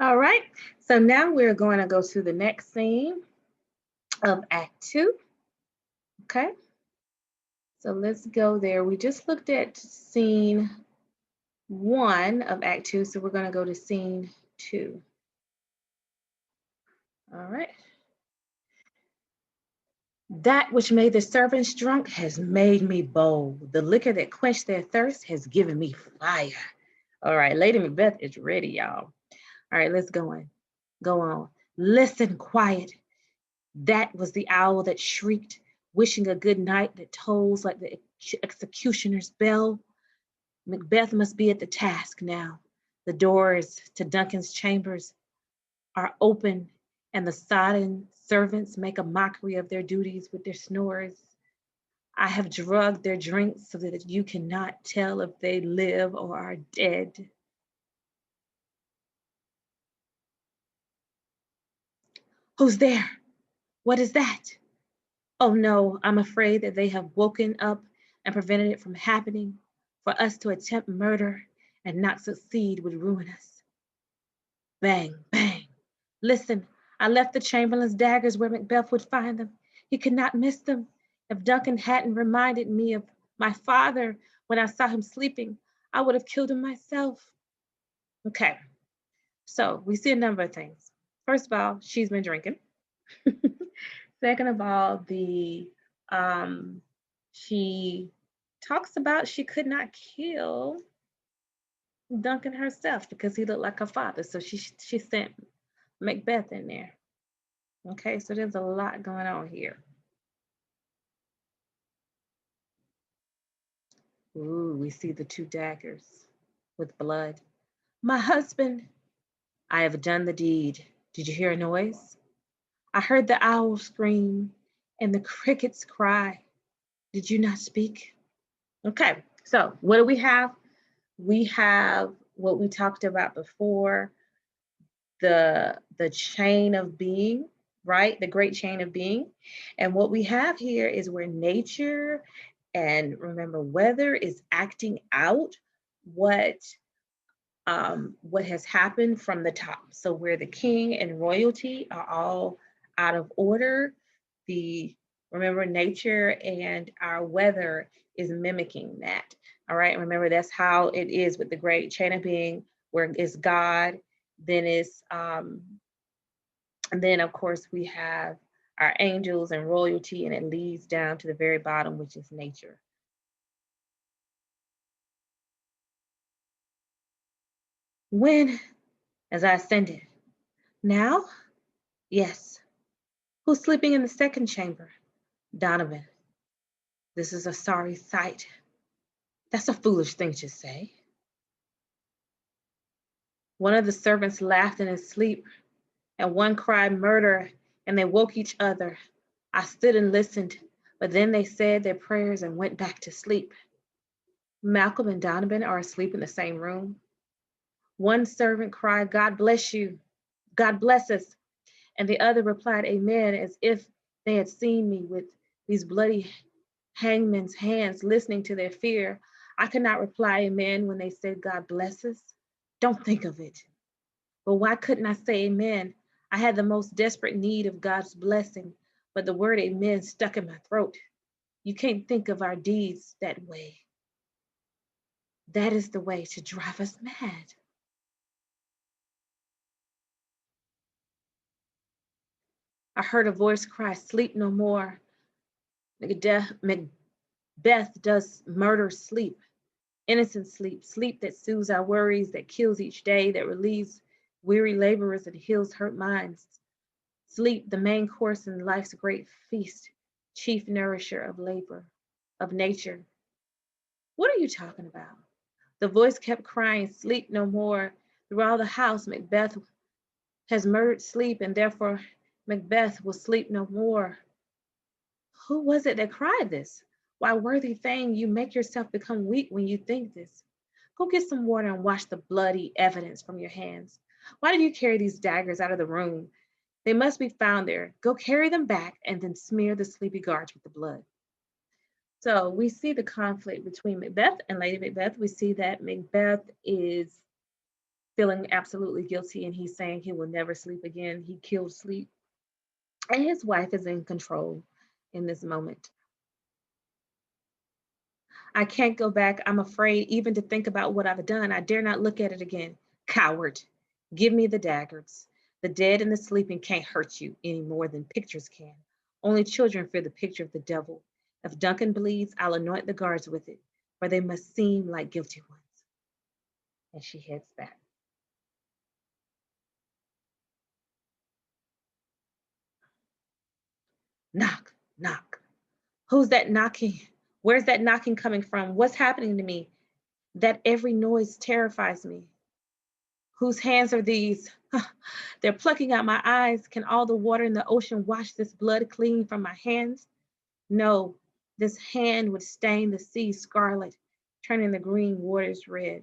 All right, so now we're going to go to the next scene of Act Two. Okay, so let's go there. We just looked at scene one of Act Two, so we're going to go to scene two. All right. That which made the servants drunk has made me bold. The liquor that quenched their thirst has given me fire. All right, Lady Macbeth is ready, y'all. All right, let's go on. Go on. Listen, quiet. That was the owl that shrieked, wishing a good night that tolls like the executioner's bell. Macbeth must be at the task now. The doors to Duncan's chambers are open, and the sodden servants make a mockery of their duties with their snores. I have drugged their drinks so that you cannot tell if they live or are dead. Who's there? What is that? Oh no, I'm afraid that they have woken up and prevented it from happening. For us to attempt murder and not succeed would ruin us. Bang, bang. Listen, I left the Chamberlain's daggers where Macbeth would find them. He could not miss them. If Duncan hadn't reminded me of my father when I saw him sleeping, I would have killed him myself. Okay, so we see a number of things. First of all, she's been drinking. Second of all, the she talks about she could not kill Duncan herself because he looked like her father. So she sent Macbeth in there. Okay, so there's a lot going on here. Ooh, we see the two daggers with blood. My husband, I have done the deed. Did you hear a noise? I heard the owl scream and the crickets cry. Did you not speak? Okay, so what do we have? We have what we talked about before, the chain of being, right? The great chain of being. And what we have here is where nature and remember weather is acting out what what has happened from the top. So where the king and royalty are all out of order, the remember nature and our weather is mimicking that. All right. Remember that's how it is with the great chain of being, where it's God, then it's and then of course we have our angels and royalty, and it leads down to the very bottom, which is nature. When, as I ascended, now, yes. Who's sleeping in the second chamber? Donovan. This is a sorry sight. That's a foolish thing to say. One of the servants laughed in his sleep, and one cried murder, and they woke each other. I stood and listened, but then they said their prayers and went back to sleep. Malcolm and Donovan are asleep in the same room. One servant cried, God bless you. God bless us. And the other replied, Amen, as if they had seen me with these bloody hangman's hands listening to their fear. I could not reply amen when they said, God bless us. Don't think of it. But why couldn't I say amen? I had the most desperate need of God's blessing, but the word amen stuck in my throat. You can't think of our deeds that way. That is the way to drive us mad. I heard a voice cry, sleep no more. Macbeth does murder sleep. Innocent sleep, sleep that soothes our worries, that kills each day, that relieves weary laborers and heals hurt minds. Sleep, the main course in life's great feast, chief nourisher of labor, of nature. What are you talking about? The voice kept crying, sleep no more. Through all the house, Macbeth has murdered sleep, and therefore Macbeth will sleep no more. Who was it that cried this? Why, worthy thing, you make yourself become weak when you think this. Go get some water and wash the bloody evidence from your hands. Why did you carry these daggers out of the room? They must be found there. Go carry them back and then smear the sleepy guards with the blood. So we see the conflict between Macbeth and Lady Macbeth. We see that Macbeth is feeling absolutely guilty, and he's saying he will never sleep again. He killed sleep. And his wife is in control in this moment. I can't go back. I'm afraid even to think about what I've done. I dare not look at it again. Coward. Give me the daggers. The dead and the sleeping can't hurt you any more than pictures can. Only children fear the picture of the devil. If Duncan bleeds, I'll anoint the guards with it, for they must seem like guilty ones. And she heads back. Knock, knock. Who's that knocking? Where's that knocking coming from? What's happening to me? That every noise terrifies me. Whose hands are these? They're plucking out my eyes. Can all the water in the ocean wash this blood clean from my hands? No, this hand would stain the sea scarlet, turning the green waters red.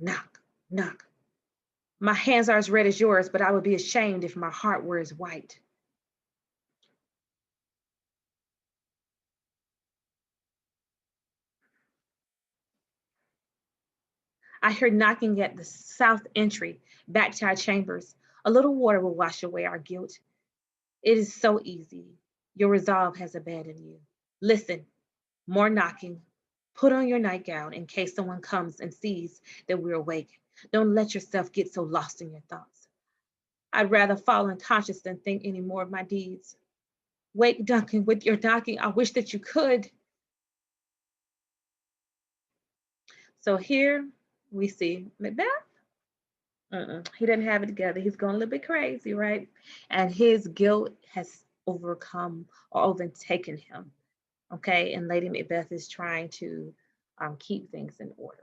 Knock, knock. My hands are as red as yours, but I would be ashamed if my heart were as white. I hear knocking at the south entry, back to our chambers. A little water will wash away our guilt. It is so easy. Your resolve has abandoned you. Listen, more knocking. Put on your nightgown in case someone comes and sees that we're awake. Don't let yourself get so lost in your thoughts. I'd rather fall unconscious than think any more of my deeds. Wake, Duncan, with your knocking. I wish that you could. So here we see Macbeth. He didn't have it together. He's going a little bit crazy, right? And his guilt has overcome or overtaken him. Okay. And Lady Macbeth is trying to keep things in order.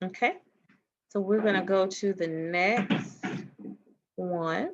Okay. So we're going to go to the next one.